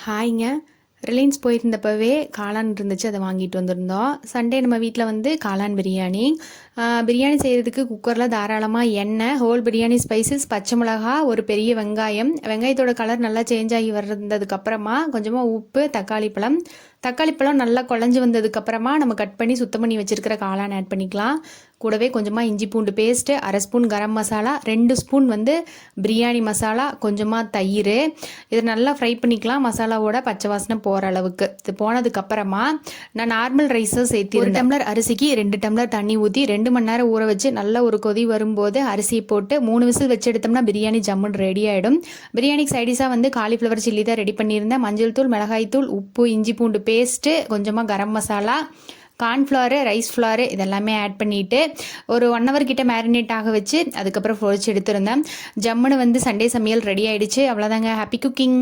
ஹாய்ங்க. Reliance போயிருந்தப்பவே காளான் இருந்துச்சு, அதை வாங்கிட்டு வந்திருந்தோம். சண்டே நம்ம வீட்டில் வந்து காளான் பிரியாணி. பிரியாணி செய்கிறதுக்கு குக்கரில் தாராளமாக எண்ணெய், ஹோல் பிரியாணி ஸ்பைசஸ், பச்சை மிளகா, ஒரு பெரிய வெங்காயம். வெங்காயத்தோட கலர் நல்லா சேஞ்ச் ஆகி வந்ததுக்கப்புறமா கொஞ்சமாக உப்பு, தக்காளி பழம் நல்லா குழஞ்சி வந்ததுக்கப்புறமா நம்ம கட் பண்ணி சுத்தம் பண்ணி வச்சுருக்கிற காளான் ஆட் பண்ணிக்கலாம். கூடவே கொஞ்சமாக இஞ்சி பூண்டு paste, 1/2 spoon garam masala, 2 spoon வந்து பிரியாணி மசாலா, கொஞ்சமாக தயிர். இதை நல்லா ஃப்ரை பண்ணிக்கலாம், மசாலாவோட பச்சை வாசனை போகிற அளவுக்கு. இது போனதுக்கப்புறமா நான் நார்மல் ரைஸை சேர்த்து 1 டம்ளர் அரிசிக்கு 2 டம்ளர் தண்ணி ஊற்றி 2 மணி நேரம் ஊற வச்சு நல்ல ஒரு கொதி வரும்போது அரிசியை போட்டு 3 விசில் வச்சு எடுத்தோம்னா பிரியாணி ஜம்முன்னு ரெடி ஆகிடும். பிரியாணிக்கு சைடிஷாக வந்து காலிஃப்ளவர் சில்லி தான் ரெடி பண்ணியிருந்தேன். மஞ்சள் தூள், மிளகாய் தூள், உப்பு, இஞ்சி பூண்டு பேஸ்ட்டு, கொஞ்சமாக garam masala, cornflour, rice flower இதெல்லாமே ஆட் பண்ணிவிட்டு ஒரு 1 ஹவர் கிட்ட மேரினேட் ஆக வச்சு அதுக்கப்புறம் பொரிச்சு எடுத்துருந்தேன். ஜம்முன்னு வந்து சண்டே சமையல் ரெடி ஆகிடுச்சு. அவ்வளோதாங்க. Happy cooking.